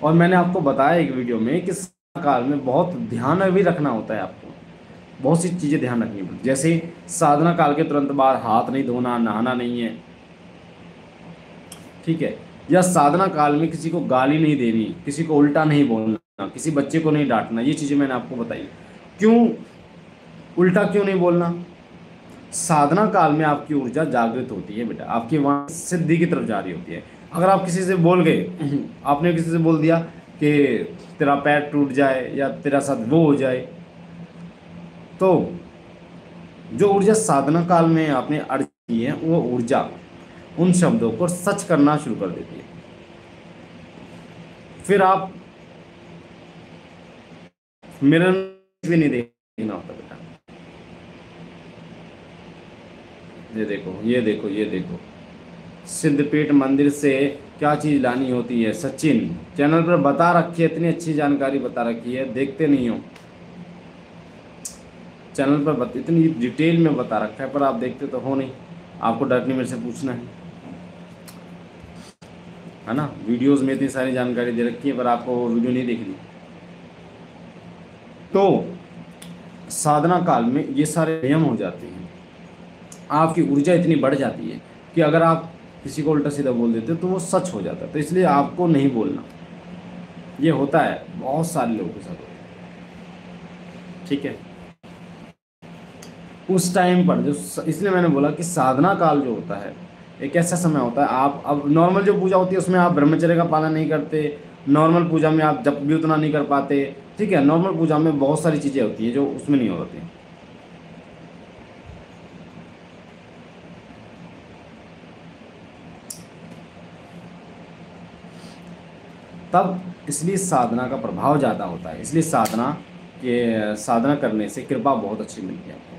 और मैंने आपको बताया एक वीडियो में कि साधना काल में बहुत ध्यान भी रखना होता है आपको, बहुत सी चीजें ध्यान रखनी पड़ती, जैसे साधना काल के तुरंत बाद हाथ नहीं धोना, नहाना नहीं है, ठीक है। या साधना काल में किसी को गाली नहीं देनी, किसी को उल्टा नहीं बोलना, किसी बच्चे को नहीं डांटना, ये चीजें मैंने आपको बताई। क्यों उल्टा क्यों नहीं बोलना? साधना काल में आपकी ऊर्जा जागृत होती है बेटा, आपकी वाणी सिद्धि की तरफ जा रही होती है। अगर आप किसी से बोल गए, आपने किसी से बोल दिया कि तेरा पैर टूट जाए या तेरा साथ वो हो जाए, तो जो ऊर्जा साधना काल में आपने अर्जित की है, वो ऊर्जा उन शब्दों को सच करना शुरू कर देती है। फिर आप मिरर भी नहीं देखना होता बेटा। ये देखो, ये देखो, ये देखो, सिद्धपीठ मंदिर से क्या चीज लानी होती है। सचिन चैनल पर बता रखी है, इतनी अच्छी जानकारी बता रखी है, देखते नहीं हो चैनल पर इतनी डिटेल में बता रखा है, पर आप देखते तो हो नहीं। आपको डायरेक्टली मेरे से पूछना है ना। वीडियोस में इतनी सारी जानकारी दे रखी है, पर आपको वो वीडियो नहीं देखनी। तो साधना काल में ये सारे नियम हो जाते हैं, आपकी ऊर्जा इतनी बढ़ जाती है कि अगर आप किसी को उल्टा सीधा बोल देते हो तो वो सच हो जाता है। तो इसलिए आपको नहीं बोलना। ये होता है बहुत सारे लोगों के साथ होता है, ठीक है। उस टाइम पर जो इसलिए मैंने बोला कि साधना काल जो होता है एक ऐसा समय होता है, आप अब नॉर्मल जो पूजा होती है उसमें आप ब्रह्मचर्य का पालन नहीं करते, नॉर्मल पूजा में आप जप भी उतना नहीं कर पाते, ठीक है। नॉर्मल पूजा में बहुत सारी चीज़ें होती है जो उसमें नहीं होती। तब इसलिए साधना का प्रभाव ज़्यादा होता है, इसलिए साधना करने से कृपा बहुत अच्छी मिलती है आपको।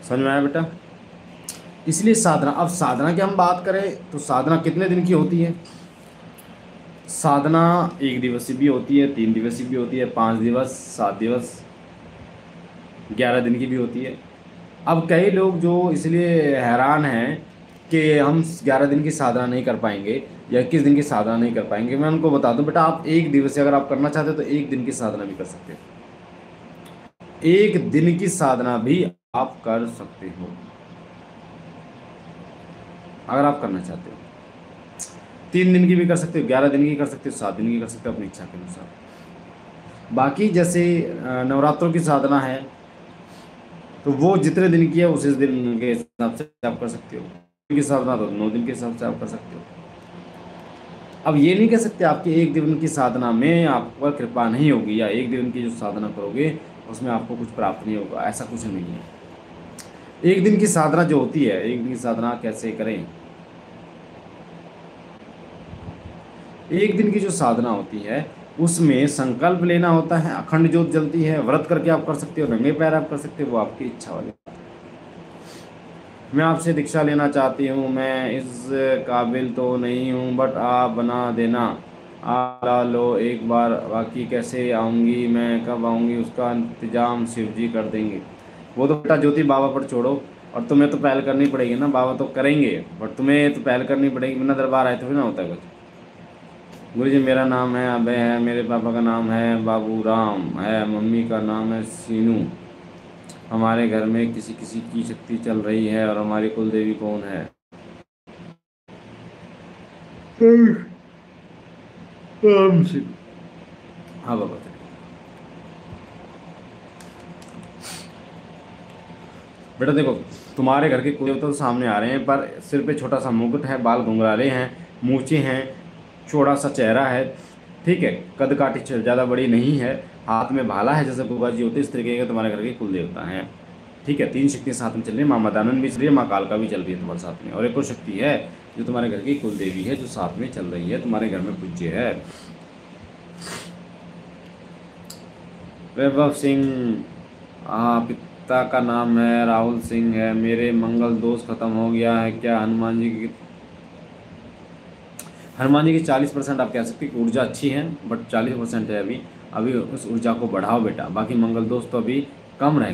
समझ में आया बेटा? इसलिए साधना, अब साधना की हम बात करें तो साधना कितने दिन की होती है? साधना 1 दिवसीय भी होती है, 3 दिवसीय भी होती है, 5 दिवस, 7 दिवस, 11 दिन की भी होती है। अब कई लोग जो इसलिए हैरान हैं कि हम 11 दिन की साधना नहीं कर पाएंगे या 21 दिन की साधना नहीं कर पाएंगे, मैं उनको बता दूं बेटा, आप 1 दिवसीय अगर आप करना चाहते हो तो 1 दिन की साधना भी कर सकते हो। 1 दिन की साधना भी आप कर सकते हो अगर आप करना चाहते हो। 3 दिन की भी कर सकते हो, 11 दिन की कर सकते हो, 7 दिन की कर सकते हो, अपनी इच्छा के अनुसार। बाकी जैसे नवरात्रों की साधना है तो वो जितने दिन की है उसी दिन के हिसाब से आप कर सकते हो। दिन की साधना तो 9 दिन के हिसाब से आप कर सकते हो। अब ये नहीं कह सकते आपकी 1 दिन की साधना में आप पर कृपा नहीं होगी, या 1 दिन की जो साधना करोगे उसमें आपको कुछ प्राप्त नहीं होगा, ऐसा कुछ नहीं है। 1 दिन की साधना जो होती है, 1 दिन की साधना कैसे करें? 1 दिन की जो साधना होती है उसमें संकल्प लेना होता है, अखंड ज्योत जलती है, व्रत करके आप कर सकते हो, नंगे पैर आप कर सकते हो, वो आपकी इच्छा वाली। मैं आपसे दीक्षा लेना चाहती हूँ, मैं इस काबिल तो नहीं हूँ, बट आप बना देना। आप ला लो एक बार, बाकी कैसे आऊँगी, मैं कब आऊँगी, उसका इंतजाम शिव जी कर देंगे। वो तो बेटा ज्योति बाबा पर छोड़ो, और तुम्हें तो पहल करनी पड़ेगी ना, बाबा तो करेंगे बट तुम्हें तो पहल करनी पड़ेगी, बिना दरबार आए थोड़ी ना होता है कुछ। गुरु जी मेरा नाम है अभय है, मेरे पापा का नाम है बाबू राम है, मम्मी का नाम है सीनू। हमारे घर में किसी किसी की शक्ति चल रही है, और हमारी कुल देवी कौन है? राम सिंह। हाँ बाबा। बेटा देखो, तुम्हारे घर के कुल देवता तो सामने आ रहे हैं, पर सिर पे छोटा सा मुकुट है, बाल घुंघराले हैं, मूछें हैं, चौड़ा सा चेहरा है, ठीक है। कद काठी ज़्यादा बड़ी नहीं है, हाथ में भाला है जैसे गोगा जी होते, इस तरीके के तुम्हारे घर के कुल देवता हैं, ठीक है। 3 शक्तियाँ साथ में चल रही है, माँ मदानंद भी चल रही है, माँ कालका भी चल रही है तुम्हारे साथ में, और एक और शक्ति है जो तुम्हारे घर की कुल देवी है, जो साथ में चल रही है, तुम्हारे घर में पूज्य है। वैभव सिंह, पिता का नाम है राहुल सिंह है, मेरे मंगल दोष खत्म हो गया है क्या? हनुमान जी की 40% आप कह सकते हैं कि ऊर्जा अच्छी है, बट 40% है अभी। अभी उस ऊर्जा को बढ़ाओ बेटा, बाकी मंगल दोष तो अभी कम रह